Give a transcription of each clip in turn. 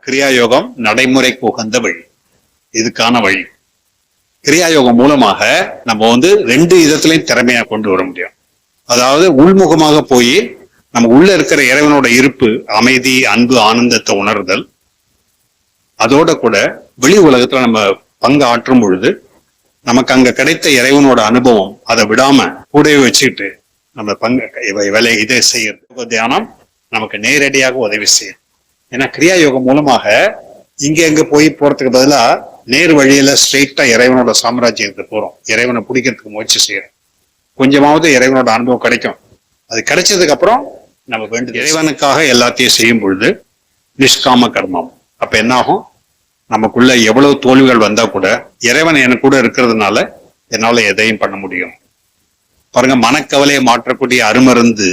கிரியா யோகம் நடைமுறைக்கு உகந்த வழி, இதுக்கான வழி. கிரியா யோகம் மூலமாக நம்ம ரெண்டு விதத்திலையும் திறமையா கொண்டு வர முடியும். அதாவது உள்முகமாக போய் நம்ம உள்ள இருக்கிற இறைவனோட இருப்பு, அமைதி, அன்பு, ஆனந்தத்தை உணர்தல். அதோட கூட வெளி உலகத்துல நம்ம பங்கு ஆற்றும் பொழுது நமக்கு அங்க கிடைத்த இறைவனோட அனுபவம் அதை விடாம கூடவே வச்சுக்கிட்டு நம்ம பங்கு இதை செய்யறது தியானம் நமக்கு நேரடியாக உதவி செய்யும். ஏன்னா கிரியா யோகம் மூலமாக இங்க போய் போறதுக்கு பதிலா நேர் வழியில ஸ்ட்ரெயிட்டா இறைவனோட சாம்ராஜ்யத்துக்கு போறோம். இறைவனை பிடிக்கிறதுக்கு முயற்சி செய்யறோம். கொஞ்சமாவது இறைவனோட அனுபவம் கிடைக்கும். அது கிடைச்சதுக்கு அப்புறம் நம்ம வேண்டிய இறைவனுக்காக எல்லாத்தையும் செய்யும் பொழுது நிஷ்காம கர்மம். அப்ப என்ன ஆகும்? நமக்குள்ள எவ்வளவு தோல்விகள் வந்தா கூட இறைவன் எனக்கு கூட இருக்கிறதுனால என்னால எதையும் பண்ண முடியும். பாருங்க, மனக்கவலையை மாற்றக்கூடிய அருமருந்து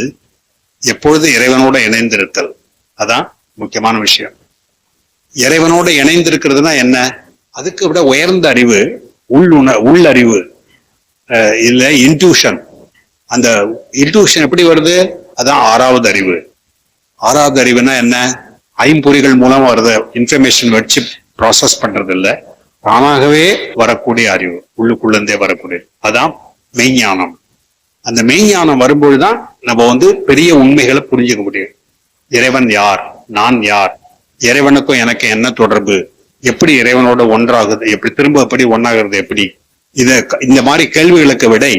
எப்பொழுது இறைவனோட இணைந்திருத்தல். அதான் முக்கியமான விஷயம். இறைவனோட இணைந்திருக்கிறதுனா என்ன? அதுக்கு விட உயர்ந்த அறிவு உள்ளறிவு இல்ல இன்ட்யூஷன். அந்த இன்ட்யூஷன் எப்படி வருது? அதான் ஆறாவது அறிவு. ஆறாவது அறிவுனா என்ன? ஐம்பொறிகள் மூலம் வருது இன்ஃபர்மேஷன் வச்சு ப்ராசஸ் பண்றது இல்ல, தானாகவே வரக்கூடிய அறிவு, உள்ளுக்குள்ளே வரக்கூடிய, அதான் மெய்ஞானம். அந்த மெய்ஞானம் வரும்பொழுதுதான் நம்ம பெரிய உண்மைகளை புரிஞ்சுக்க முடியும். இறைவன் யார், நான் யார், இறைவனுக்கும் எனக்கு என்ன தொடர்பு, எப்படி இறைவனோட ஒன்றாகுது, எப்படி திரும்ப எப்படி ஒன்றாகிறது, எப்படி இந்த மாதிரி கேள்விகளுக்கு விடை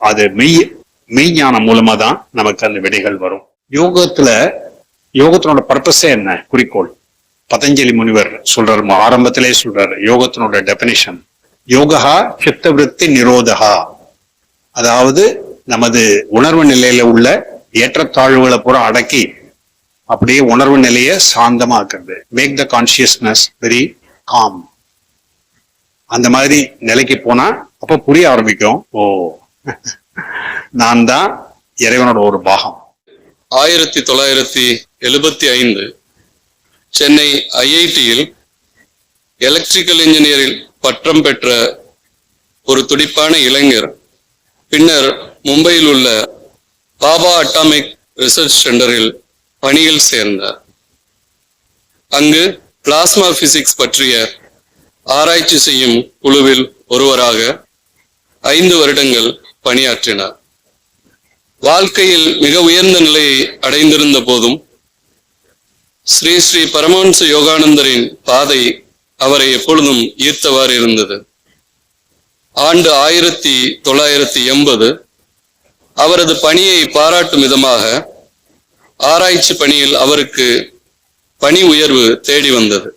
அது மெய்ஞானம் மூலமா தான் நமக்கு அந்த விடைகள் வரும். யோகத்தினோட பர்பஸே என்ன? குறிக்கோள். பதஞ்சலி முனிவர் சொல்றாரு, ஆரம்பத்திலே சொல்றாரு யோகத்தினோட டெபினிஷன். யோகா சித்தவிருத்தி நிரோதகா. அதாவது நமது உணர்வு நிலையில உள்ள ஏற்றத்தாழ்வுகளை பூரா அடக்கி அப்படியே உணர்வு நிலையை சாந்தமாக்குறது. Make the consciousness very calm. அந்த மாதிரி நிலைக்கு போனா அப்ப புரிய ஆரம்பிக்கும், ஓ நான் தான் இறைவனோட ஒரு பாகம். 1975 சென்னை ஐஐடியில் எலக்ட்ரிக்கல் இன்ஜினியரில் பட்டம் பெற்ற ஒரு துடிப்பான இளைஞர் பின்னர் மும்பையில் உள்ள பாபா அட்டாமிக் ரிசர்ச் சென்டரில் பணியில் சேர்ந்தார். அங்கு பிளாஸ்மா பிசிக்ஸ் பற்றிய ஆராய்ச்சி செய்யும் குழுவில் ஒருவராக 5 வருடங்கள் பணியாற்றினார். வாழ்க்கையில் மிக உயர்ந்த நிலையை அடைந்திருந்த போதும் ஸ்ரீ ஸ்ரீ பரமஹம்ச யோகானந்தரின் பாதை அவரை எப்பொழுதும் ஈர்த்தவாறு இருந்தது. ஆண்டு 1980 அவரது பணியை பாராட்டும் விதமாக ஆராய்ச்சி பணியில் அவருக்கு பணி உயர்வு தேடி வந்தது.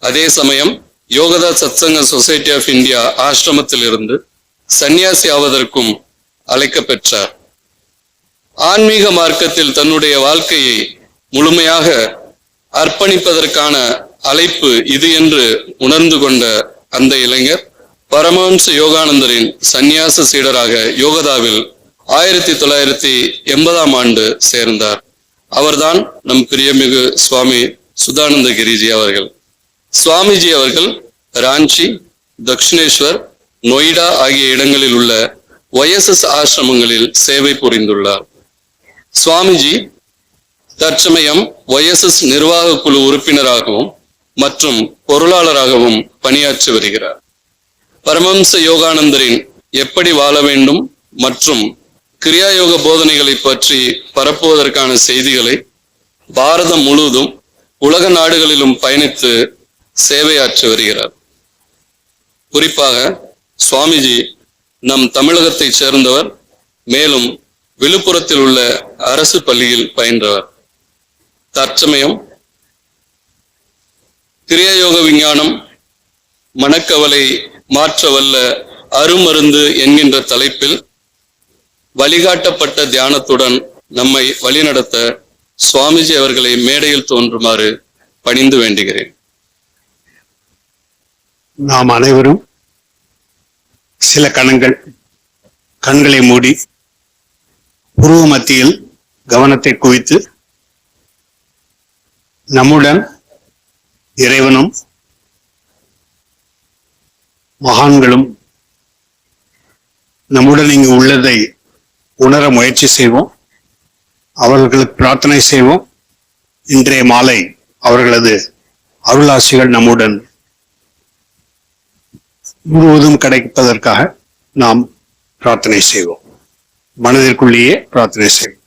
அதே சமயம் யோகதா சத்சங்க சொசைட்டி ஆஃப் இந்தியா ஆசிரமத்தில் இருந்து சந்நியாசி ஆவதற்கும் அழைக்க பெற்றார். ஆன்மீக மார்க்கத்தில் தன்னுடைய வாழ்க்கையை முழுமையாக அர்ப்பணிப்பதற்கான அழைப்பு இது என்று உணர்ந்து கொண்ட அந்த இளைஞர் பரமஹம்ச யோகானந்தரின் சந்நியாச சீடராக யோகதாவில் 1980 ஆண்டு சேர்ந்தார். அவர்தான் நம் பிரியமிகு சுவாமி சுதானந்த கிரிஜி அவர்கள். சுவாமிஜி அவர்கள் ராஞ்சி, தக்ஷிணேஸ்வர், நொய்டா ஆகிய இடங்களில் உள்ள YSS ஆசிரமங்களில் சேவை புரிந்துள்ளார். சுவாமிஜி தற்சமயம் YSS நிர்வாக குழு உறுப்பினராகவும் மற்றும் பொருளாளராகவும் பணியாற்றி வருகிறார். பரமஹம்ச யோகானந்தரின் எப்படி வாழ வேண்டும் மற்றும் கிரியா யோக போதனைகளை பற்றி பரப்புவதற்கான செய்திகளை பாரதம் முழுவதும் உலக நாடுகளிலும் பயணித்து சேவையாற்றி வருகிறார். குறிப்பாக சுவாமிஜி நம் தமிழகத்தை சேர்ந்தவர், மேலும் விழுப்புரத்தில் உள்ள அரசு பள்ளியில் பயின்றவர். தற்சமயம் கிரியாயோக விஞ்ஞானம் மனக்கவலை மாற்ற வல்ல அருமருந்து என்கின்ற தலைப்பில் வழிகாட்டப்பட்ட தியானத்துடன் நம்மை வழிநடத்த சுவாமிஜி அவர்களை மேடையில் தோன்றுமாறு பணிந்து வேண்டுகிறேன். நாம் அனைவரும் சில கண்களை மூடி புருவ மத்தியில் கவனத்தை குவித்து நம்முடன் இறைவனும் மகான்களும் நம்முடன் இங்கு உள்ளதை உணர முயற்சி செய்வோம். அவர்களுக்கு பிரார்த்தனை செய்வோம். இன்றைய மாலை அவர்களது அருளாசிகள் நம்முடன் முழுவதும் கிடைப்பதற்காக நாம் பிரார்த்தனை செய்வோம். மனதிற்குள்ளேயே பிரார்த்தனை செய்வோம்.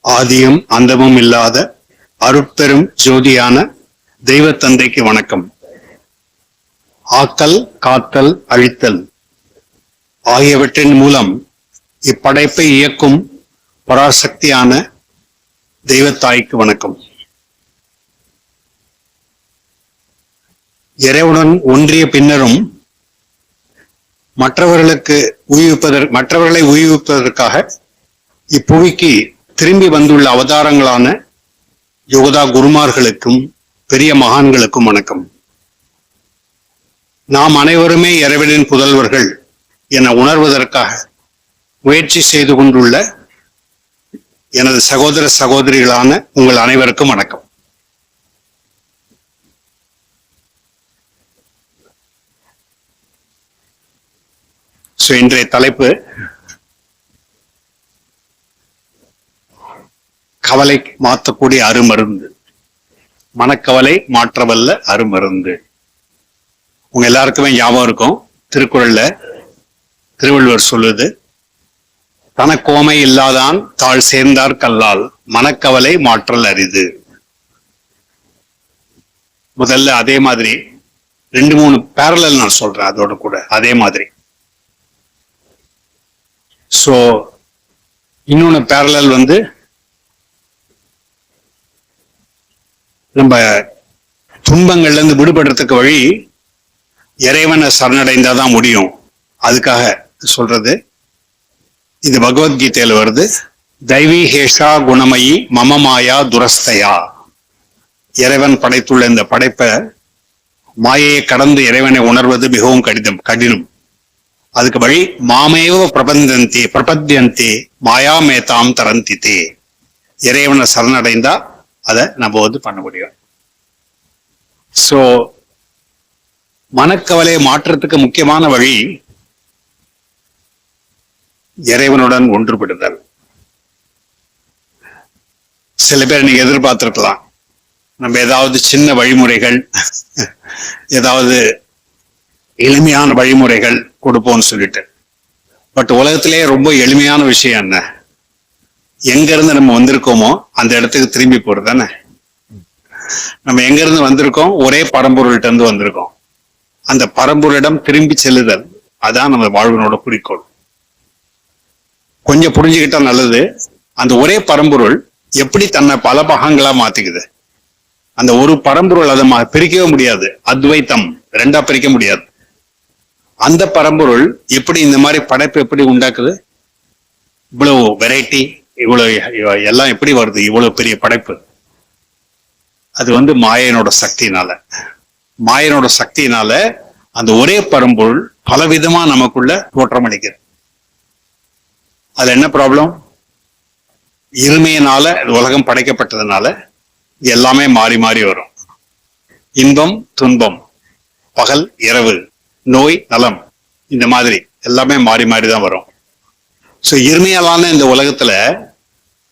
ஆதியும் அந்தமும் இல்லாத அருட்பெரும் ஜோதியான தெய்வ தந்தைக்கு வணக்கம். ஆக்கல், காத்தல், அழித்தல் ஆகியவற்றின் மூலம் இப்படைப்பை இயக்கும் பராசக்தியான தெய்வத்தாய்க்கு வணக்கம். இறைவனுடன் ஒன்றிய பின்னரும் மற்றவர்களை உயிர்விப்பதற்காக இப்புவிக்கு திரும்பி வந்துள்ள அவதாரங்களான யோகதா குருமார்களுக்கும் பெரிய மகான்களுக்கும் வணக்கம். நாம் அனைவருமே இறைவனின் புதல்வர்கள் என உணர்வதற்காக முயற்சி செய்து கொண்டுள்ள எனது சகோதர சகோதரிகளான உங்கள் அனைவருக்கும் வணக்கம். இன்றைய தலைப்பு கவலை மாற்றக்கூடிய அருமருந்து. மனக்கவலை மாற்றவல்ல அருமருந்து. உங்க எல்லாருக்குமே ஞாபகம் இருக்கும், திருக்குறள்ல திருவள்ளுவர் சொல்லுது, தனக்கோமை இல்லாதான் தாழ் சேர்ந்தார் கல்லால் மனக்கவலை மாற்றல் அரிது. முதல்ல அதே மாதிரி 2-3 பேரலல் நான் சொல்றேன் அதோட கூட அதே மாதிரி. சோ இன்னொன்னு பேரலல் நம்ம துன்பங்கள்ல இருந்து விடுபடுறதுக்கு வழி இறைவனை சரணடைந்தாதான் முடியும். அதுக்காக சொல்றது இது பகவத்கீதையில வருது. தைவி ஹேஷா குணமயி மமமாயா துரஸ்தயா. இறைவன் படைத்துள்ள இந்த படைப்பை மாயையை கடந்து இறைவனை உணர்வது மிகவும் கடினம். அதுக்கு வழி மாமேவ பிரபத்தியந்தே மாயாமேதாம் தரந்தித்தே. இறைவனை சரணடைந்தா அதை நம்ம பண்ண முடியும். சோ மனக்கவலையை மாற்றத்துக்கு முக்கியமான வழி இறைவனுடன் ஒன்றுபடுதல். சில பேர் நீங்க எதிர்பார்த்திருக்கலாம், நம்ம ஏதாவது சின்ன வழிமுறைகள் ஏதாவது எளிமையான வழிமுறைகள் கொடுப்போம்னு சொல்லிட்டு. பட் உலகத்திலேயே ரொம்ப எளிமையான விஷயம் என்ன? எங்க இருந்து நம்ம வந்திருக்கோமோ அந்த இடத்துக்கு திரும்பி போறது தானே. நம்ம எங்க இருந்து வந்திருக்கோம்? ஒரே பரம்பொருள்கிட்ட இருந்து வந்திருக்கோம். அந்த பரம்பொருளிடம் திரும்பி செல்லுதல், அதான் நம்ம வாழ்வினோட குறிக்கோள். கொஞ்சம் புரிஞ்சுக்கிட்டா நல்லது. அந்த ஒரே பரம்பொருள் எப்படி தன்னை பல பாகங்களா மாத்திக்குது. அந்த ஒரு பரம்பொருள் அதை பிரிக்கவே முடியாது. அத்வைத்தம் ரெண்டா பிரிக்க முடியாது. அந்த பரம்பொருள் எப்படி இந்த மாதிரி படைப்பு எப்படி உண்டாக்குது? இவ்வளவு வெரைட்டி, இவ்வளவு எல்லாம் எப்படி வருது? இவ்வளவு பெரிய படைப்பு. அது மாயனோட சக்தியினால அந்த ஒரே பரம்பொருள் பலவிதமா நமக்குள்ள தோற்றமளிக்கிறது. அதுல என்ன ப்ராப்ளம்? இருமையினால உலகம் படைக்கப்பட்டதுனால எல்லாமே மாறி மாறி வரும். இன்பம் துன்பம், பகல் இரவு, நோய் நலம், இந்த மாதிரி எல்லாமே மாறி மாறிதான் வரும். சோ இருமையாலான இந்த உலகத்துல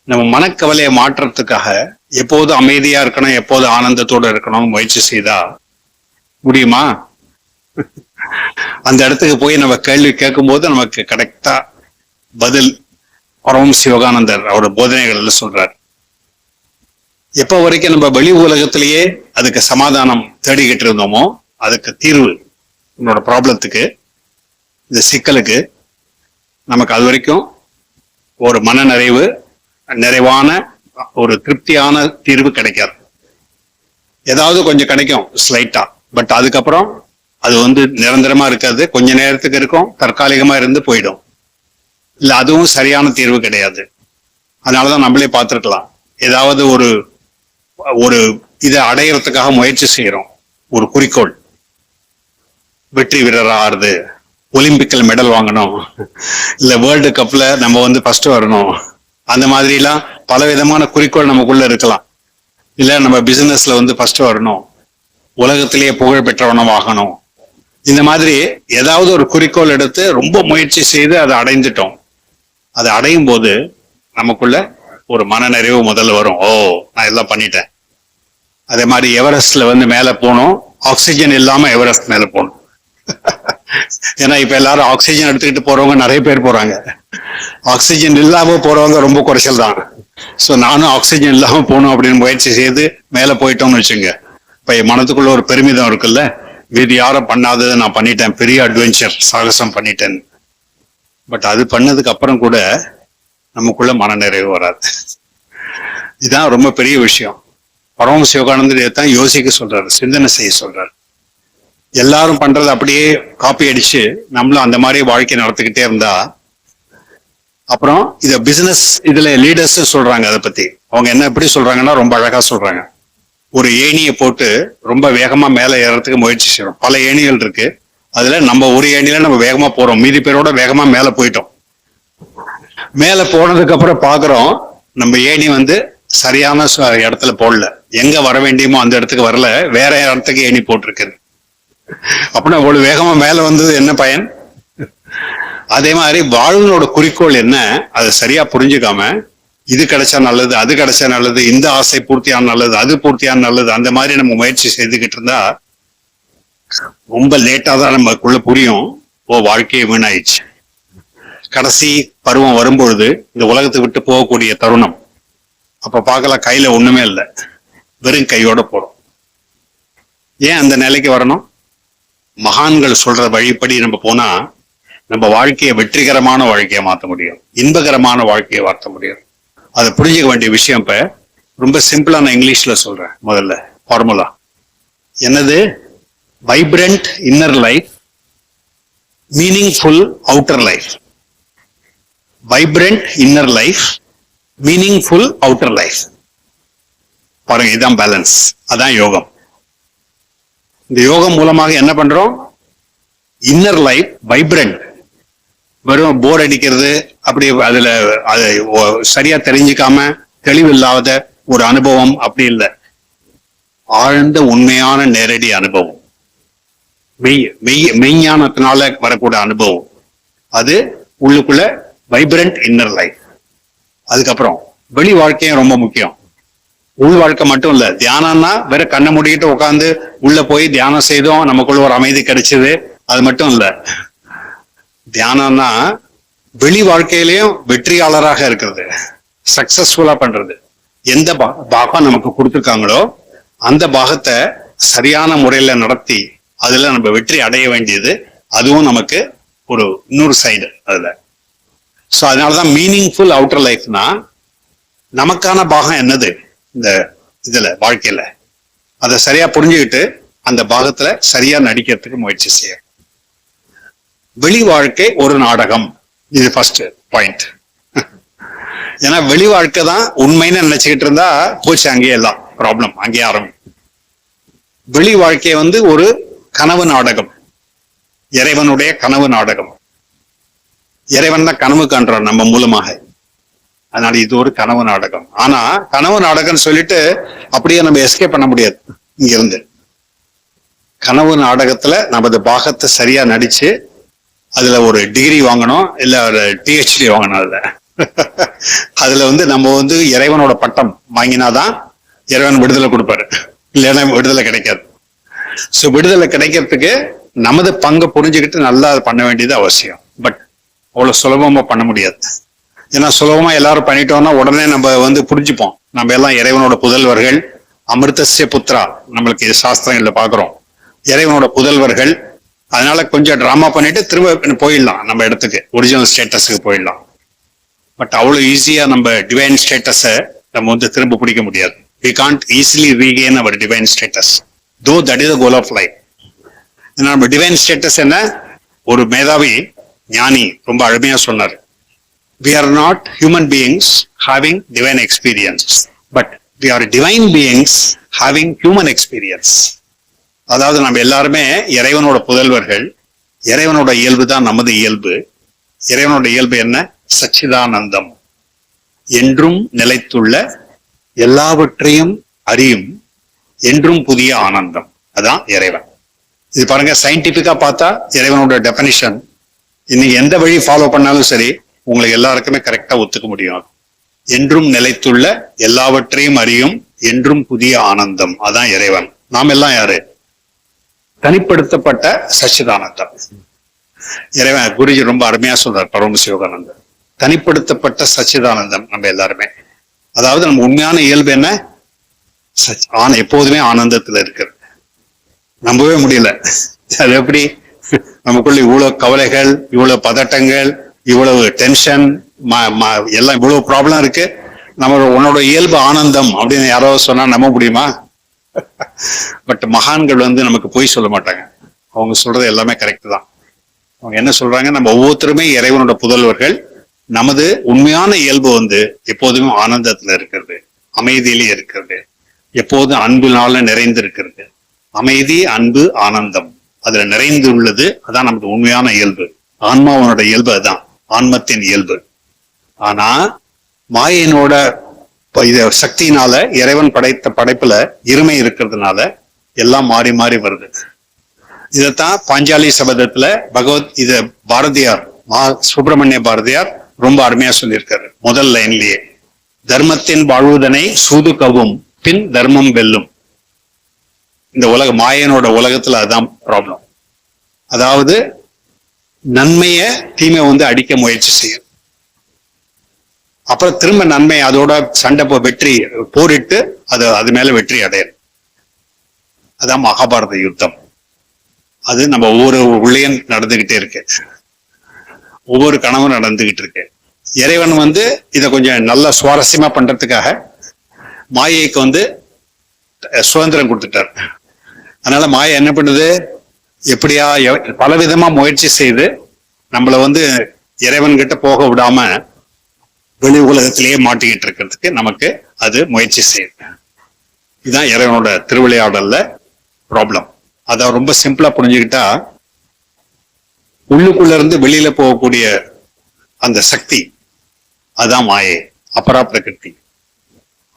நம்ம மனக்கவலையை மாற்றத்துக்காக எப்போது அமைதியா இருக்கணும், எப்போது ஆனந்தத்தோட இருக்கணும்னு முயற்சி செய்தா முடியுமா? அந்த இடத்துக்கு போய் நம்ம கேள்வி கேட்கும் போது நமக்கு கரெக்டா பதில் பரமஹம்ச யோகானந்தர் அவரோட போதனைகள்ல சொல்றார். எப்ப வரைக்கும் நம்ம வெளி உலகத்திலேயே அதுக்கு சமாதானம் தேடிக்கிட்டு இருந்தோமோ, அதுக்கு தீர்வு, என்னோட ப்ராப்ளத்துக்கு, இந்த சிக்கலுக்கு நமக்கு அது வரைக்கும் ஒரு மன நிறைவான ஒரு திருப்தியான தீர்வு கிடைக்காது. ஏதாவது கொஞ்சம் கிடைக்கும் ஸ்லைட்டா, பட் அதுக்கப்புறம் அது நிரந்தரமா இருக்காது. கொஞ்ச நேரத்துக்கு இருக்கும், தற்காலிகமா இருந்து போயிடும். இல்ல அதுவும் சரியான தீர்வு கிடையாது. அதனாலதான் நம்மளே பார்த்திருக்கலாம், ஏதாவது ஒரு இதை அடையறதுக்காக முயற்சி செய்யறோம். ஒரு குறிக்கோள். வெற்றி வீரர் ஆறுது, ஒலிம்பிக்ல மெடல் வாங்கணும், இல்ல வேர்ல்டு கப்ல நம்ம வந்து ஃபர்ஸ்ட் வரணும், அந்த மாதிரிலாம் பல விதமான குறிக்கோள் நமக்குள்ள இருக்கலாம். இல்ல நம்ம பிசினஸ்ல வந்து ஃபர்ஸ்ட் வரணும், உலகத்திலேயே புகழ் பெற்றவனம் ஆகணும், இந்த மாதிரி ஏதாவது ஒரு குறிக்கோள் எடுத்து ரொம்ப முயற்சி செய்து அதை அடைந்துட்டோம். அதை அடையும் போது நமக்குள்ள ஒரு மனநிறைவு முதல்ல வரும். ஓ, நான் எல்லாம் பண்ணிட்டேன். அதே மாதிரி எவரெஸ்ட்ல வந்து மேல போனோம், ஆக்சிஜன் இல்லாம எவரெஸ்ட் மேல போகணும். ஏன்னா இப்ப எல்லாரும் ஆக்சிஜன் எடுத்துக்கிட்டு போறவங்க நிறைய பேர் போறாங்க, ஆக்சிஜன் இல்லாம போறவங்க ரொம்ப குறைச்சல் தான். சோ நானும் ஆக்சிஜன் இல்லாம போகணும் அப்படின்னு முயற்சி செய்து மேல போயிட்டோம்னு வச்சுங்க, இப்ப என் மனதுக்குள்ள ஒரு பெருமிதம் இருக்குல்ல, வேறு யாரும் பண்ணாததை நான் பண்ணிட்டேன், பெரிய அட்வென்ச்சர் சாகசம் பண்ணிட்டேன். பட் அது பண்ணதுக்கு அப்புறம் கூட நமக்குள்ள மனநிறைவு வராது. இதுதான் ரொம்ப பெரிய விஷயம். பரமஹம்ச யோகானந்தர் தான் யோசிக்க சொல்றாரு, சிந்தனை செய்ய சொல்றாரு. எல்லாரும் பண்றது அப்படியே காப்பி அடிச்சு நம்மளும் அந்த மாதிரி வாழ்க்கை நடத்திக்கிட்டே இருந்தா அப்புறம் இத பிசினஸ் இதுல லீடர்ஸ் சொல்றாங்க. அதை பத்தி அவங்க என்ன எப்படி சொல்றாங்கன்னா ரொம்ப அழகா சொல்றாங்க. ஒரு ஏணியை போட்டு ரொம்ப வேகமா மேல ஏறதுக்கு முயற்சி செய்யறோம். பல ஏணிகள் இருக்கு, அதுல நம்ம ஒரு ஏணியில நம்ம வேகமா போறோம், மீதி பேரோட வேகமா மேல போயிட்டோம். மேல போனதுக்கு அப்புறம் பாக்குறோம் நம்ம ஏணி வந்து சரியான இடத்துல போடல, எங்க வர வேண்டியமோ அந்த இடத்துக்கு வரல, வேற இடத்துக்கு ஏணி போட்டிருக்கு. அப்படின்னா அவ்வளவு வேகமா மேல வந்தது என்ன பயன்? அதே மாதிரி வாழ்வனோட குறிக்கோள் என்ன, அதை சரியா புரிஞ்சுக்காம இது கிடைச்சா நல்லது, அது கிடைச்சா நல்லது, இந்த ஆசை பூர்த்தியான நல்லது, அது பூர்த்தியான நல்லது, அந்த மாதிரி நம்ம முயற்சி செய்துகிட்டு இருந்தா ரொம்ப லேட்டா தான் நமக்குள்ள புரியும், ஓ வாழ்க்கையை வீணாயிடுச்சு. கடைசி பருவம் வரும்பொழுது இந்த உலகத்தை விட்டு போகக்கூடிய தருணம், அப்ப பார்க்கலாம் கையில ஒண்ணுமே இல்லை, வெறும் கையோட போறோம். ஏன் அந்த நிலைக்கு வரணும்? மகான்கள் சொல்ற வழிப்படி நம்ம போனா நம்ம வாழ்க்கையை வெற்றிகரமான வாழ்க்கையை மாற்ற முடியும், இன்பகரமான வாழ்க்கையை மாற்ற முடியும். அதை புரிஞ்சுக்க வேண்டிய விஷயம். இப்ப ரொம்ப சிம்பிளா நான் இங்கிலீஷ்ல சொல்றேன். முதல்ல ஃபார்முலா என்னது? Vibrant inner life, meaningful outer life. Vibrant inner life, meaningful outer life. பாருங்க, இதுதான் பேலன்ஸ், அதான் யோகம். இந்த யோகம் மூலமாக என்ன பண்றோம்? Inner life vibrant. வெறும் போர் அடிக்கிறது அப்படி அதுல அது சரியா தெரிஞ்சுக்காம தெளிவில்லாத ஒரு அனுபவம் அப்படி இல்லை, ஆழ்ந்த உண்மையான நேரடி அனுபவம், மெய்ஞானத்தினால வரக்கூடிய அனுபவம். அது உள்ளுக்குள்ள வைப்ரண்ட் இன்னர் லைஃப். அதுக்கப்புறம் வெளி வாழ்க்கையும் ரொம்ப முக்கியம். உள் வாழ்க்கை மட்டும் இல்ல. தியானம்னா வேற கண்ணை மூடிக்கிட்டு உட்காந்து உள்ள போய் தியானம் செய்தோம், நமக்குள்ள ஒரு அமைதி கிடைச்சது, அது மட்டும் இல்ல. தியானம்னா வெளி வாழ்க்கையிலையும் வெற்றியாளராக இருக்கிறது, சக்சஸ்ஃபுல்லா பண்றது. எந்த பாகம் நமக்கு கொடுத்துருக்காங்களோ அந்த பாகத்தை சரியான முறையில நடத்தி அதுல நம்ம வெற்றி அடைய வேண்டியது, அதுவும் நமக்கு ஒரு இன்னொரு சைடு அதுல. ஸோ அதனாலதான் மீனிங்ஃபுல் அவுட்டர் லைஃப்னா நமக்கான பாகம் என்னது இந்த இதுல வாழ்க்கையில, அதை சரியா புரிஞ்சுக்கிட்டு அந்த பாகத்துல சரியா நடிக்கிறதுக்கு முயற்சி செய்ய. வெளி வாழ்க்கை ஒரு நாடகம், இது ஃபர்ஸ்ட் பாயிண்ட். ஏன்னா வெளி வாழ்க்கை தான் உண்மைன்னு நினைச்சுக்கிட்டு இருந்தா போச்சு, அங்கேயே எல்லாம் ப்ராப்ளம் அங்கேயே ஆரம்பிக்கும். வெளி வாழ்க்கை வந்து ஒரு கனவு நாடகம், இறைவனுடைய கனவு நாடகம். இறைவன் தான் கனவு காண்றான் நம்ம மூலமாக, அதனால இது ஒரு கனவு நாடகம். ஆனா கனவு நாடகம்னு சொல்லிட்டு அப்படியே நம்ம எஸ்கேப் பண்ண முடியாது இங்க இருந்து. கனவு நாடகத்துல நமது பாகத்தை சரியா நடிச்சு அதுல ஒரு டிகிரி வாங்கணும், இல்ல ஒரு PhD வாங்கணும். அதுல வந்து நம்ம வந்து இறைவனோட பட்டம் வாங்கினாதான் இறைவன் விடுதலை கொடுப்பாரு, இல்லைன்னா விடுதலை கிடைக்காது. சோ விடுதலை கிடைக்கிறதுக்கு நமது பங்கை புரிஞ்சுக்கிட்டு நல்லா பண்ண வேண்டியது அவசியம். பட் அவ்வளவு சுலபமா பண்ண முடியாது. ஏன்னா சுலபமா எல்லாரும் பண்ணிட்டோம்னா உடனே நம்ம வந்து புரிஞ்சுப்போம், நம்ம எல்லாம் இறைவனோட புதல்வர்கள், அமிர்தஸ்ய புத்ரா, நம்மளுக்கு சாஸ்திரங்கள்ல பாக்குறோம், இறைவனோட புதல்வர்கள். அதனால கொஞ்சம் டிராமா பண்ணிட்டு திரும்ப போயிடலாம், நம்ம இடத்துக்கு ஒரிஜினல் ஸ்டேட்டஸுக்கு போயிடலாம். பட் அவ்வளவு ஈஸியா நம்ம டிவைன் ஸ்டேட்டஸை நம்ம வந்து திரும்ப பிடிக்க முடியாது. We can't easily regain our divine status, though that is the goal of life. நம்ம டிவைன் ஸ்டேட்டஸ் என்ன? ஒரு மேதாவி ஞானி ரொம்ப அருமையா சொன்னார், we are not human beings having divine experience, but we are divine beings having human experience. அதாவது நம்ம எல்லாருமே இறைவனோட புதல்வர்கள். இறைவனோட இயல்பு தான் நமது இயல்பு. இறைவனோட இயல்பு என்ன? சச்சிதானந்தம், என்றும் நிலைத்துள்ள, எல்லாவற்றையும் அறியும், என்றும் புதிய ஆனந்தம். அதான் இறைவன். இது பாருங்க, சயின்டிபிக்கா பார்த்தா இறைவனோட டெபனிஷன் இன்னைக்கு எந்த வழி ஃபாலோ பண்ணாலும் சரி உங்களுக்கு எல்லாருக்குமே கரெக்டா ஒத்துக்க முடியும். என்றும் நிலைத்துள்ள, எல்லாவற்றையும் அறியும், என்றும் புதிய ஆனந்தம். அதான் இறைவன். நாம் எல்லாம் யாரு? தனிப்படுத்தப்பட்ட சச்சிதானந்தம். இறைவன் குருஜி ரொம்ப அருமையா சொல்றார் பரம சிவகானந்தர். தனிப்படுத்தப்பட்ட சச்சிதானந்தம் நம்ம எல்லாருமே. அதாவது நம்ம உண்மையான இயல்பு என்ன? எப்போதுமே ஆனந்தத்துல இருக்கிறது. நம்பவே முடியல. அது எப்படி? நமக்குள்ள இவ்வளவு கவலைகள், இவ்வளவு பதட்டங்கள், இவ்வளவு டென்ஷன், எல்லாம் இவ்வளவு ப்ராப்ளம் இருக்கு. நம்ம உன்னோட இயல்பு ஆனந்தம் அப்படின்னு யாராவது சொன்னா நம்ப முடியுமா? பட் மகான்கள் நமக்கு பொய் சொல்ல மாட்டாங்க. அவங்க சொல்றது எல்லாமே கரெக்ட் தான். அவங்க என்ன சொல்றாங்க? நம்ம ஒவ்வொருத்தருமே இறைவனோட புதல்வர்கள். நமது உண்மையான இயல்பு எப்போதுமே ஆனந்தத்துல இருக்கிறது, அமைதியிலே இருக்கிறது, எப்போதும் அன்பினால நிறைந்து இருக்கிறது. அமைதி, அன்பு, ஆனந்தம் அதுல நிறைந்து உள்ளது. அதான் நமக்கு உண்மையான இயல்பு. ஆன்மாவனோட இயல்பு அதுதான், ஆன்மத்தின் இயல்பு. ஆனா மாயினோட சக்தியினால, இறைவன் படைத்த படைப்புல இருமை இருக்கிறதுனால எல்லாம் மாறி மாறி வருது. இதத்தான் பாஞ்சாலி சபதத்துல பாரதியார், சுப்பிரமணிய பாரதியார் ரொம்ப அருமையா சொல்லியிருக்காரு. முதல் லைன்லயே, தர்மத்தின் வாழ்வுதனை சூது கவும், பின் தர்மம் வெல்லும். இந்த மாயனோட உலகத்துல அதுதான் ப்ராப்ளம். அதாவது நன்மைய தீமை அடிக்க முயற்சி செய்யும். அப்புறம் திரும்ப நன்மை அதோட சண்டை வெற்றி போரிட்டு அது மேல வெற்றி அடையும். அதான் மகாபாரத யுத்தம். அது நம்ம ஒவ்வொரு உள்ளேயும் நடந்துகிட்டே இருக்கு, ஒவ்வொரு கனவும் நடந்துகிட்டு இருக்கு. இறைவன் இதை கொஞ்சம் நல்லா சுவாரஸ்யமா பண்றதுக்காக மாயைக்கு சுதந்திரம் கொடுத்துட்டார். அதனால மாயை என்ன பண்ணுது? எப்படியா பலவிதமா முயற்சி செய்து நம்மள இறைவன் கிட்ட போக விடாம வெளி உலகத்திலேயே மாட்டிக்கிட்டு இருக்கிறதுக்கு நமக்கு அது முயற்சி செய்யுது. இதுதான் இறைவனோட திருவிளையாடல்ல ப்ராப்ளம். அத ரொம்ப சிம்பிளா புரிஞ்சுக்கிட்டா, உள்ளுக்குள்ள இருந்து வெளியில போகக்கூடிய அந்த சக்தி அதான் மாயை, அபரா பிரகிருதி.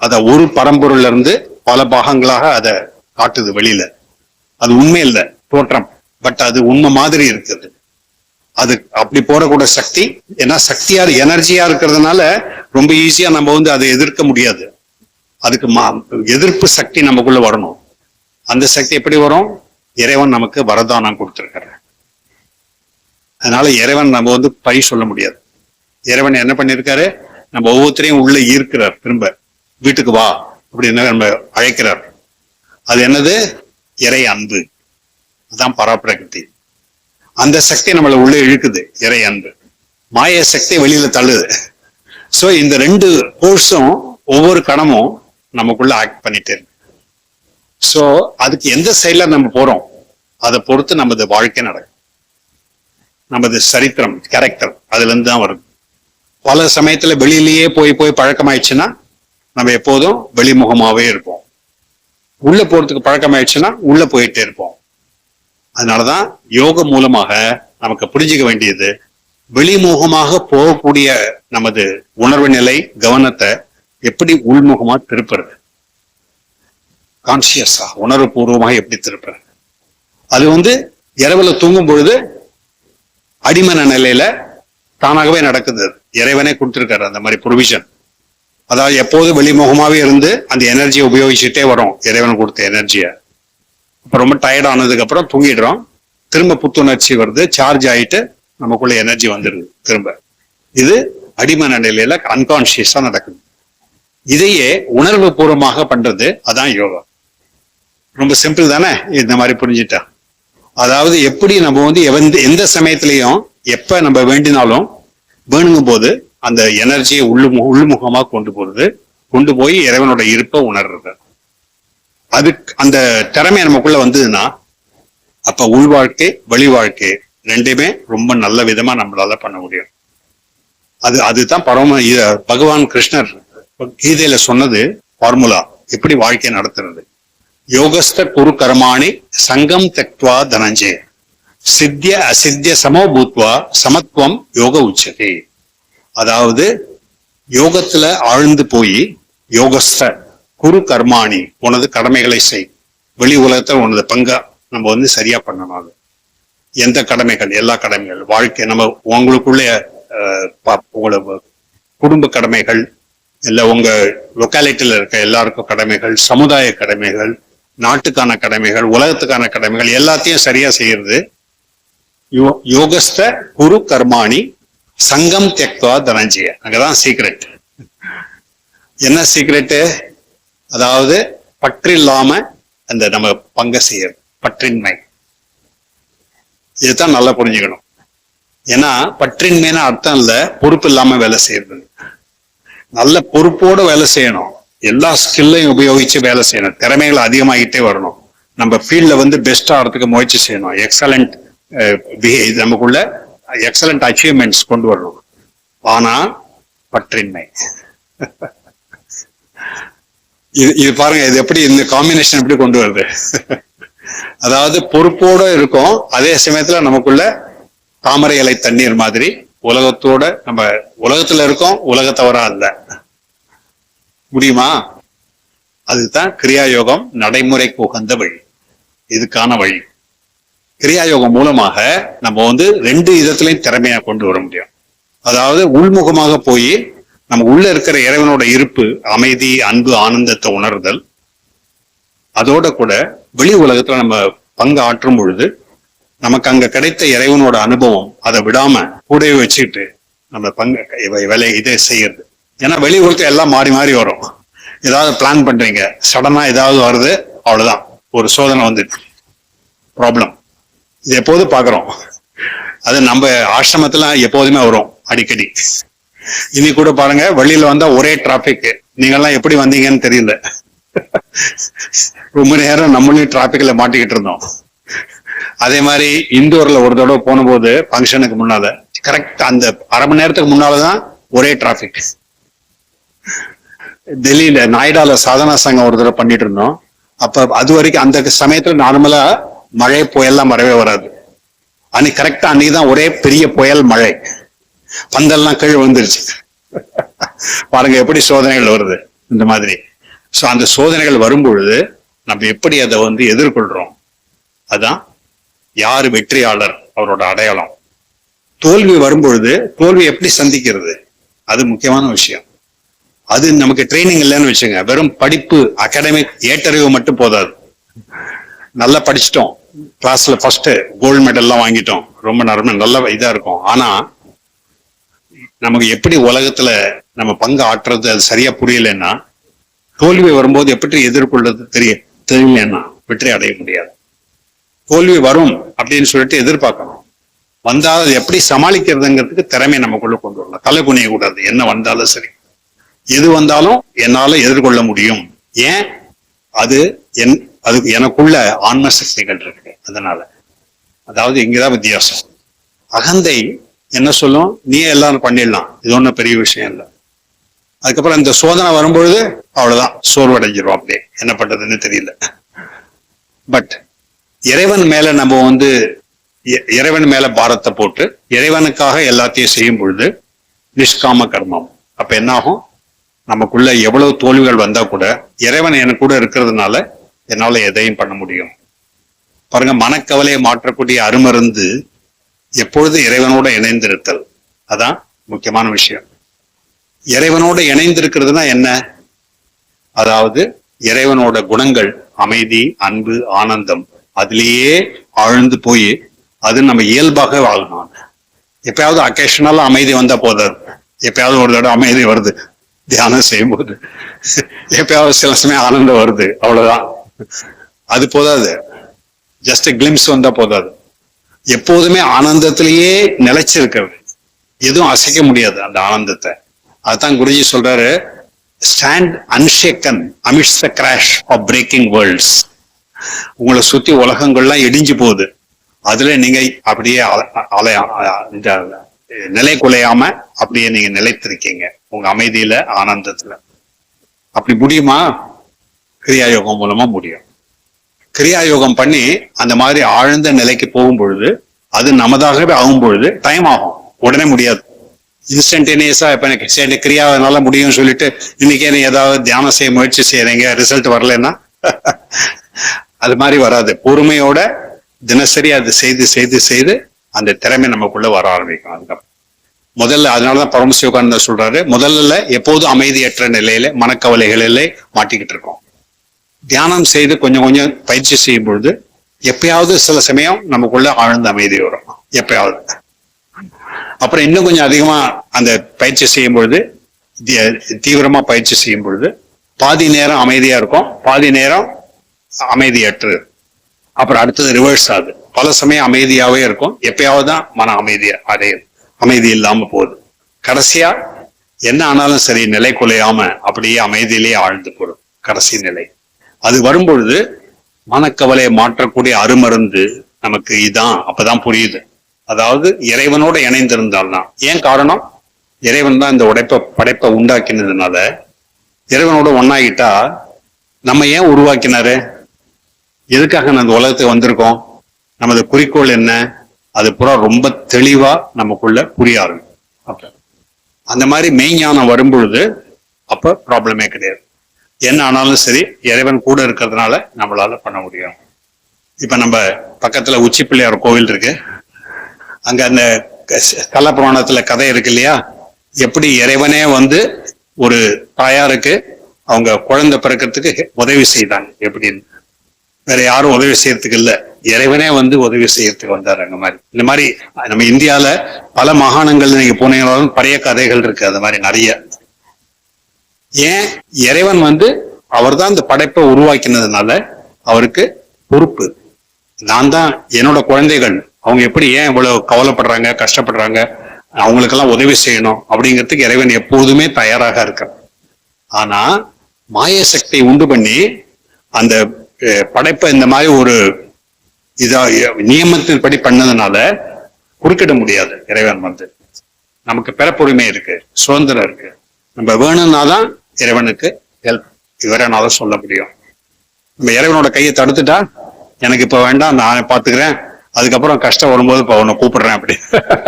அத ஒரு பரம்பொருள்ல இருந்து பல பாகங்களாக அதை காட்டுது வெளியில. அது உண்மை இல்லை, தோற்றம். பட் அது உண்மை மாதிரி இருக்குது. அது அப்படி போடக்கூடிய சக்தி. ஏன்னா சக்தியா, எனர்ஜியா இருக்கிறதுனால ரொம்ப ஈஸியா நம்ம அதை எதிர்க்க முடியாது. அதுக்கு எதிர்ப்பு சக்தி நமக்குள்ள வரணும். அந்த சக்தி எப்படி வரும்? இறைவன் நமக்கு வரதானம் கொடுத்திருக்கிறார். அதனால இறைவன் நம்ம பழி சொல்ல முடியாது. இறைவன் என்ன பண்ணிருக்காரு? நம்ம ஒவ்வொருத்தரையும் உள்ள ஈர்க்கிறார். திரும்ப வீட்டுக்கு வா அப்படின்னு நம்ம அழைக்கிறார். அது என்னது? இறை அன்பு. அதான் பராப்பிரகிருதி. அந்த சக்தி நம்மளை உள்ள இழுக்குது, இறை அன்பு. மாய சக்தி வெளியில தள்ளுது. சோ இந்த ரெண்டு கோர்ஸும் ஒவ்வொரு கணமும் நமக்குள்ள ஆக்ட் பண்ணிட்டே இருக்கு. சோ அதுக்கு எந்த சைட்ல நம்ம போறோம் அதை பொறுத்து நமது வாழ்க்கை நடக்கும். நமது சரித்திரம், கேரக்டர் அதுல இருந்து தான் வருது. பல சமயத்துல வெளியிலேயே போய் போய் பழக்கமாயிடுச்சுன்னா நம்ம எப்போதும் வெளிமுகமாவே இருப்போம். உள்ள போறதுக்கு பழக்கமாயிடுச்சுன்னா உள்ள போயிட்டே இருப்போம். அதனாலதான் யோக மூலமாக நமக்கு புரிஞ்சுக்க வேண்டியது, வெளிமுகமாக போகக்கூடிய நமது உணர்வு நிலை, கவனத்தை எப்படி உள்முகமா திருப்புறது, கான்சியஸா உணர்வு பூர்வமாக எப்படி திருப்புறது. அது இரவுல தூங்கும் பொழுது அடிமன நிலையில தானாகவே நடக்குது. இறைவனே கொடுத்திருக்காரு அந்த மாதிரி ப்ரொவிஷன். அதாவது எப்போதும் வெளிமுகமாவே இருந்து அந்த எனர்ஜியை உபயோகிச்சுட்டே வரும், இறைவன் கொடுத்த எனர்ஜியை. அப்ப ரொம்ப டயர்ட் ஆனதுக்கு அப்புறம் தூங்கிடுறோம். திரும்ப புத்துணர்ச்சி வருது, சார்ஜ் ஆயிட்டு நமக்குள்ள எனர்ஜி வந்துடுது திரும்ப. இது அடிமன நிலையில அன்கான்சியஸா நடக்குது. இதையே உணர்வு பூர்வமாக பண்றது அதான் யோகா. ரொம்ப சிம்பிள் தானே இந்த மாதிரி புரிஞ்சுட்டா. அதாவது எப்படி நம்ம எந்த சமயத்திலையும் எப்ப நம்ம வேண்டினாலும் வேணுங்கும் போது அந்த எனர்ஜியை உள்முகமா கொண்டு போய் இறைவனோட இருப்பை உணர்றது. அதுக்கு அந்த திறமை நமக்குள்ள வந்ததுன்னா அப்ப உள் வாழ்க்கை வெளி வாழ்க்கை ரெண்டுமே ரொம்ப நல்ல விதமா நம்மளால பண்ண முடியும். அதுதான் பகவான் கிருஷ்ணர் கீதையில சொன்னது ஃபார்முலா, எப்படி வாழ்க்கையை நடத்துறது. யோகஸ்த குரு கர்மாணி சங்கம் தெக்வா தனஞ்சய சித்திய அசித்திய சமோ பூத்வா சமத்துவம் யோக உச்சதே. அதாவது யோகத்துல ஆழ்ந்து போய் யோகஸ்த குரு கர்மாணி உனது கடமைகளை செய். வெளி உலகத்துல உனது பங்கா நம்ம வந்து சரியா பண்ணணும். அது எந்த கடமைகள், எல்லா கடமைகள், வாழ்க்கை நம்ம உங்களுக்குள்ள உங்களோட குடும்ப கடமைகள், இல்ல உங்க லொக்காலிட்டியில இருக்க எல்லாருக்கும் கடமைகள், சமுதாய கடமைகள், நாட்டுக்கான கடமைகள், உலகத்துக்கான கடமைகள் எல்லாத்தையும் சரியா செய்யறது யோகஸ்த குரு கர்மாணி சங்கம் தெக்வா தனஞ்சய. அங்கதான் சீக்ரெட். என்ன சீக்ரெட்டு? அதாவது பற்றில்லாம அந்த நம்ம பங்க செய்யறது, பற்றின்மை. இதுதான் நல்லா புரிஞ்சுக்கணும். ஏன்னா பற்றின்மைன்னு அர்த்தம் இல்ல பொறுப்பு இல்லாம வேலை செய்யறது. நல்ல பொறுப்போட வேலை செய்யணும், எல்லா ஸ்கில்லையும் உபயோகிச்சு வேலை செய்யணும், திறமைகள் அதிகமாகிட்டே வரணும், நம்ம ஃபீல்ட்ல வந்து பெஸ்டா ஆகிறதுக்கு முயற்சி செய்யணும், எக்ஸலண்ட் நமக்குள்ள எக்ஸலண்ட் அச்சீவ்மெண்ட்ஸ் கொண்டு வரணும். ஆனா பற்றின்மை இது பாருங்க, இது எப்படி இந்த காம்பினேஷன் எப்படி கொண்டு வருது. அதாவது பொறுப்போட இருக்கும், அதே சமயத்துல நமக்குள்ள தாமரை இலை தண்ணீர் மாதிரி உலகத்தோட நம்ம உலகத்துல இருக்கோம், உலகத்தவரா இல்ல. முடியுமா? அதுதான் கிரியா யோகம் நடைமுறைக்கு உகந்த வழி, இதுக்கான வழி. கிரியா யோகம் மூலமாக நம்ம வந்து ரெண்டு விதத்திலையும் திறமையா கொண்டு வர முடியும். அதாவது உள்முகமாக போய் நம்ம உள்ள இருக்கிற இறைவனோட இருப்பு, அமைதி, அன்பு, ஆனந்தத்தை உணர்தல். அதோட கூட வெளி உலகத்துல நம்ம பங்கு ஆற்றும் பொழுது நமக்கு அங்க கிடைத்த இறைவனோட அனுபவம் அதை விடாம கூடவே வச்சுக்கிட்டு நம்ம பங்கு வேலை இதை செய்யறது. ஏன்னா வெளி உலகத்துல எல்லாம் மாறி மாறி வரும். ஏதாவது பிளான் பண்றீங்க, சடனா ஏதாவது வருது, அவ்வளவுதான், ஒரு சோதனை வந்து ப்ராப்ளம். இது எப்போது பாக்குறோம். அது நம்ம ஆசிரமத்துல எப்போதுமே வரும் அடிக்கடி. இனி கூட பாருங்க, வெளியில வந்தா ஒரே டிராபிக். நீங்க எல்லாம் எப்படி வந்தீங்கன்னு தெரியல. ரொம்ப நேரம் நம்மளையும் டிராபிக்ல மாட்டிக்கிட்டு இருந்தோம். அதே மாதிரி இந்தூர்ல ஒரு தடவை போன போது ஃபங்க்ஷனுக்கு முன்னால கரெக்ட் அந்த அரை மணி நேரத்துக்கு முன்னாலதான் ஒரே டிராபிக். டெல்லியில நாய்டால சாதனா சங்கம் ஒரு தடவை பண்ணிட்டு இருந்தோம். அப்ப அது வரைக்கும் அந்த சமயத்துல நார்மலா மழை புயல்லாம் வரவே வராது. அன்னைக்கு கரெக்டா அன்னைக்குதான் ஒரே பெரிய புயல் மழை, பந்தல்லாம் கீழே வந்துருச்சு. பாருங்க எப்படி சோதனைகள் வருது இந்த மாதிரி. சோ அந்த சோதனைகள் வரும்பொழுது நம்ம எப்படி அதை வந்து எதிர்கொள்றோம், அதான் யாரு வெற்றியாளர் அவரோட அடையாளம். தோல்வி வரும்பொழுது தோல்வி எப்படி சந்திக்கிறது, அது முக்கியமான விஷயம். அது நமக்கு ட்ரைனிங் இல்லைன்னு வச்சுங்க, வெறும் படிப்பு அகாடமிக் ஏற்றறிவு மட்டும் போதாது. நல்லா படிச்சிட்டோம், கிளாஸ்ல ஃபர்ஸ்ட் கோல்டு மெடல் எல்லாம் வாங்கிட்டோம், ரொம்ப நல்ல இதா இருக்கும். ஆனா நமக்கு எப்படி உலகத்துல நம்ம பங்கு ஆற்றுறது அது சரியா புரியலன்னா, தோல்வி வரும்போது எப்படி எதிர்கொள்றது தெரியலன்னா வெற்றி அடைய முடியாது. தோல்வி வரும் அப்படின்னு சொல்லிட்டு எதிர்பார்க்கணும், வந்தால் அது எப்படி சமாளிக்கிறதுங்கிறதுக்கு திறமை நமக்குள்ள கொண்டு வரலாம். தலை குனிய கூடாது, என்ன வந்தாலும் சரி, எது வந்தாலும் என்னால எதிர்கொள்ள முடியும். ஏன்? அதுக்கு எனக்குள்ள ஆன்ம சக்திகள் இருக்கு. அதனால அதாவது இங்கதான் வித்தியாசம். அகந்தை என்ன சொல்லும், நீ எல்லாரும் பண்ணிடலாம், இது ஒன்றும் பெரிய விஷயம் இல்லை. அதுக்கப்புறம் இந்த சோதனை வரும்பொழுது அவ்வளவுதான், சோர்வடைஞ்சிரும், அப்படியே என்ன பண்றதுன்னு தெரியல. பட் இறைவன் மேல நம்ம வந்து இறைவன் மேல பாரத்தை போட்டு இறைவனுக்காக எல்லாத்தையும் செய்யும் பொழுது நிஷ்காம கர்மம். அப்ப என்ன ஆகும், நமக்குள்ள எவ்வளவு தோல்விகள் வந்தா கூட இறைவன் எனக்கு கூட இருக்கிறதுனால என்னால எதையும் பண்ண முடியும். பாருங்க, மனக்கவலையை மாற்றக்கூடிய அருமருந்து எப்பொழுது இறைவனோட இணைந்திருத்தல், அதான் முக்கியமான விஷயம். இறைவனோட இணைந்திருக்கிறதுனா என்ன? அதாவது இறைவனோட குணங்கள், அமைதி, அன்பு, ஆனந்தம், அதுலேயே ஆழ்ந்து போய் அது நம்ம இயல்பாக வாழணும். எப்பயாவது அக்கேஷனலா அமைதி வந்தா போதாது, எப்பயாவது ஒரு தடவை அமைதி வருது தியானம் செய்யும் போது, எப்பயாவது சில சமயம் ஆனந்தம் வருது, அவ்வளவுதான். அது போதாது, ஜஸ்ட் கிளிம்ஸ் வந்தா போதாது. எப்போதுமே ஆனந்தத்திலேயே நிலைச்சிருக்கிறது, எதுவும் அசைக்க முடியாது அந்த ஆனந்தத்தை. அதுதான் குருஜி சொல்றாரு, stand unshaken amidst the crash of breaking worlds. உங்களை சுத்தி உலகங்கள்லாம் இடிஞ்சு போகுது, அதுல நீங்க அப்படியே நிலை குலையாம அப்படியே நீங்க நிலைத்திருக்கீங்க உங்க அமைதியில, ஆனந்தத்துல. அப்படி முடியுமா? கிரியா யோகம் மூலமா முடியும். கிரியா யோகம் பண்ணி அந்த மாதிரி ஆழ்ந்த நிலைக்கு போகும் பொழுது அது நமதாகவே ஆகும் பொழுது டைம் ஆகும், உடனே முடியாது. இன்ஸ்டன்டேனியஸா இப்ப எனக்கு சரி கிரியாவனால முடியும்னு சொல்லிட்டு இன்னைக்கே நீ ஏதாவது தியானம் செய்ய முயற்சி செய்யறீங்க, ரிசல்ட் வரலன்னா அது மாதிரி வராது. பொறுமையோட தினசரி அது செய்து செய்து செய்து அந்த திறமை நமக்குள்ள வர ஆரம்பிக்கும். அதுக்கப்புறம் முதல்ல அதனாலதான் பரமசிவ யோகானந்தர் சொல்றாரு, முதல்ல எப்போதும் அமைதியற்ற நிலையில மனக்கவலைகளிலே மாட்டிக்கிட்டு இருக்கோம். தியானம் செய்து கொஞ்சம் கொஞ்சம் பயிற்சி செய்யும் பொழுது எப்பயாவது சில சமயம் நமக்குள்ள ஆழ்ந்த அமைதி வரும், எப்பயாவது. அப்புறம் இன்னும் கொஞ்சம் அதிகமா அந்த பயிற்சி செய்யும் பொழுது, தீவிரமா பயிற்சி செய்யும் பொழுது பாதி நேரம் அமைதியா இருக்கும், பாதி நேரம் அமைதியற்று. அப்புறம் அடுத்தது ரிவர்ஸ் ஆகுது, பல சமயம் அமைதியாவே இருக்கும், எப்பயாவது தான் மன அமைதியா அடையுது, அமைதி இல்லாம போகுது. கடைசியா என்ன ஆனாலும் சரி நிலை குலையாம அப்படியே அமைதியிலேயே ஆழ்ந்து போடும் கடைசி நிலை. அது வரும்பொழுது மனக்கவலையை மாற்றக்கூடிய அருமருந்து நமக்கு இதான் அப்பதான் புரியுது. அதாவது இறைவனோட இணைந்திருந்தால்தான். ஏன் காரணம்? இறைவன் தான் இந்த படைப்பை உண்டாக்கினதுனால இறைவனோட ஒன்னாகிட்டா நம்ம ஏன் உருவாக்கினாரு, எதுக்காக நம்ம உலகத்துக்கு வந்திருக்கோம், நமது குறிக்கோள் என்ன, அது பூரா ரொம்ப தெளிவா நமக்குள்ள புரிய ஆரம்பிக்கும். அப்ப அந்த மாதிரி மெய்ஞானம் வரும்பொழுது அப்ப ப்ராப்ளமே கிடையாது. என்ன ஆனாலும் சரி இறைவன் கூட இருக்கிறதுனால நம்மளால பண்ண முடியும். இப்ப நம்ம பக்கத்துல உச்சி பிள்ளையார் கோவில் இருக்கு, அங்க அந்த ஸ்தல புராணத்துல கதை இருக்கு இல்லையா, எப்படி இறைவனே வந்து ஒரு தாயாருக்கு அவங்க குழந்தை பிறக்கிறதுக்கு உதவி செய்தாங்க எப்படின்னு. வேற யாரும் உதவி செய்யறதுக்கு இல்ல, இறைவனே வந்து உதவி செய்யறதுக்கு வந்தாரு. அங்க மாதிரி இந்த மாதிரி நம்ம இந்தியால பல மாகாணங்கள் நீங்க போனீங்கன்னாலும் பழைய கதைகள் இருக்கு, அது மாதிரி நிறைய. ஏன்? இறைவன் வந்து அவர் தான் இந்த படைப்பை உருவாக்கினதுனால அவருக்கு பொறுப்பு. நான் தான் என்னோட குழந்தைகள் அவங்க எப்படி ஏன் இவ்வளவு கவலைப்படுறாங்க, கஷ்டப்படுறாங்க, அவங்களுக்கெல்லாம் உதவி செய்யணும் அப்படிங்கிறதுக்கு இறைவன் எப்போதுமே தயாராக இருக்கார். ஆனா மாய சக்தியை உண்டு பண்ணி அந்த படைப்பை இந்த மாதிரி ஒரு இதா நியமத்தின்படி பண்ணதுனால குறுக்கிட முடியாது. இறைவன் வந்து நமக்கு பிறப்புரிமை இருக்கு, சுதந்திரம் இருக்கு, நம்ம வேணும்னா தான் இறைவனுக்கு ஹெல்ப் இவரனால சொல்ல முடியும். நம்ம இறைவனோட கையை தடுத்துட்டா எனக்கு இப்ப வேண்டாம் நான் பாத்துக்கிறேன், அதுக்கப்புறம் கஷ்டம் வரும்போது இப்ப உன்னை கூப்பிடுறேன்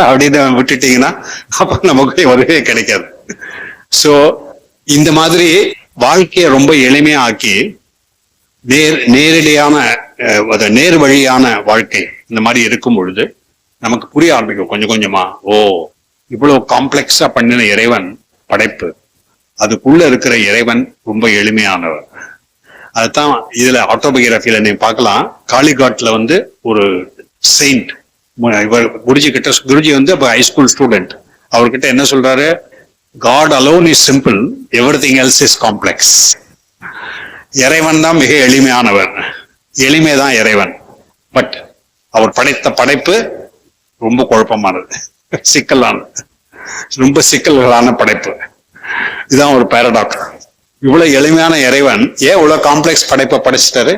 அப்படின்னு விட்டுட்டீங்கன்னா அப்ப நமக்கு உதவியே கிடைக்காது. சோ இந்த மாதிரி வாழ்க்கையை ரொம்ப எளிமையா ஆக்கி நேரடியான நேர் வழியான வாழ்க்கை இந்த மாதிரி இருக்கும் பொழுது நமக்கு புரிய ஆரம்பிக்கும் கொஞ்சம் கொஞ்சமா. ஓ, இவ்வளவு காம்ப்ளெக்ஸா பண்ணின இறைவன் படைப்பு, அதுக்குள்ள இருக்கிற இறைவன் ரொம்ப எளிமையானவர். அதுதான் இதுல ஆட்டோபயோகிராஃபில நீங்க பார்க்கலாம். காளிகாட்ல வந்து ஒரு செயின்ட் இவர் குருஜி கிட்ட, குருஜி வந்து அப்ப ஹைஸ்கூல் ஸ்டூடெண்ட், அவர்கிட்ட என்ன சொல்றாரு, God alone is simple, everything else is complex. இறைவன் தான் மிக எளிமையானவர், எளிமைதான் இறைவன். பட் அவர் படைத்த படைப்பு ரொம்ப குழப்பமானது, சிக்கலானது, ரொம்ப சிக்கல்களான படைப்பு. இதுதான் ஒரு பாரடாக்ஸ். இவ்வளவு எளிமையான இறைவன் ஏன் இவ்வளவு காம்ப்ளெக்ஸ் படைப்பை படைச்சிட்டாரு?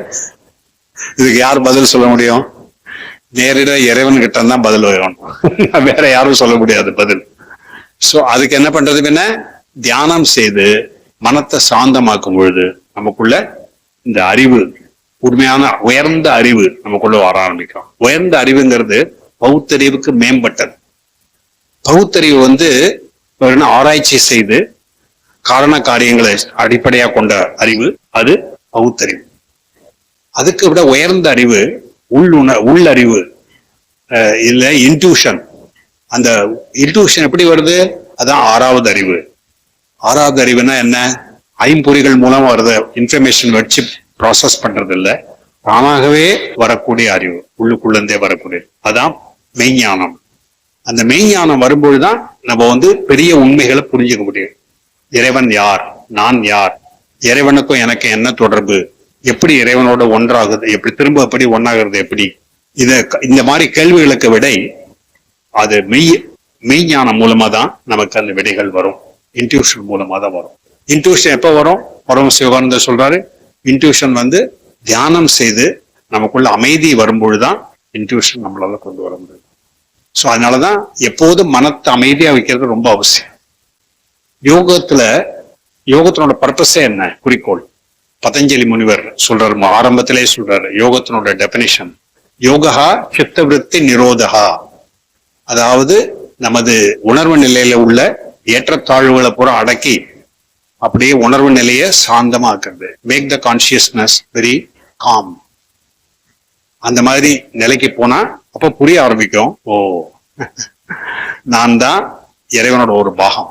இதுக்கு யார் பதில் சொல்ல முடியும்? நேரிட இறைவன் கிட்ட தான் பதில் வரும், வேற யாரும் சொல்ல முடியாது பதில். சோ அதுக்கு என்ன பண்றது? என்ன தியானம் செய்து மனத்தை சாந்தமாக்கும் பொழுது நமக்குள்ள இந்த அறிவு, உண்மையான உயர்ந்த அறிவு நமக்குள்ள வர ஆரம்பிக்கும். உயர்ந்த அறிவுங்கிறது பகுத்தறிவுக்கு மேம்பட்டது. பகுத்தறிவு வந்து ஆராய்ச்சி செய்து காரண காரியங்களை அடிப்படையாக கொண்ட அறிவு, அது பகுத்தறிவு. அதுக்கு விட உயர்ந்த அறிவு உள்ளறிவு, இல்ல இன்ட்யூஷன். அந்த இன்ட்யூஷன் எப்படி வருது? அதான் ஆறாவது அறிவு. ஆறாவது அறிவுனா என்ன? ஐம்பொறிகள் மூலம் வருது இன்ஃபர்மேஷன் வச்சு ப்ராசஸ் பண்றது இல்ல, தானாகவே வரக்கூடிய அறிவு, உள்ளுக்குள்ளே வரக்கூடிய, அதான் மெய்ஞானம். அந்த மெய்ஞானம் வரும்பொழுதுதான் நம்ம வந்து பெரிய உண்மைகளை புரிஞ்சுக்க முடியும். இறைவன் யார், நான் யார், இறைவனுக்கும் எனக்கு என்ன தொடர்பு, எப்படி இறைவனோட ஒன்றாகுது, எப்படி திரும்ப எப்படி ஒன்றாகிறது, எப்படி இந்த மாதிரி கேள்விகளுக்கு விடை அது மெய்ஞானம் மூலமா தான் நமக்கு அந்த விடைகள் வரும். இன்ட்யூஷன் மூலமா தான் வரும். இன்ட்யூஷன் எப்ப வரும்? பரமசிவானந்தர் சொல்றாரு, இன்ட்யூஷன் வந்து தியானம் செய்து நமக்குள்ள அமைதி வரும்பொழுதுதான் இன்ட்யூஷன் நம்மளால கொண்டு வர முடியும். ஸோ அதனாலதான் எப்போதும் மனத்தை அமைதியா வைக்கிறது ரொம்ப அவசியம். யோகத்தினோட பர்பஸே என்ன? குறிக்கோள். பதஞ்சலி முனிவர் சொல்றாரு, ஆரம்பத்திலே சொல்றாரு யோகத்தினோட டெபினிஷன், யோகா சித்தவிருத்தி நிரோதகா. அதாவது நமது உணர்வு நிலையில உள்ள ஏற்றத்தாழ்வுகளை பூரா அடக்கி அப்படியே உணர்வு நிலையை சாந்தமாக்குறது. Make the consciousness very calm. அந்த மாதிரி நிலைக்கு போனா அப்ப புரிய ஆரம்பிக்கும், ஓ நான் தான் இறைவனோட ஒரு பாகம்.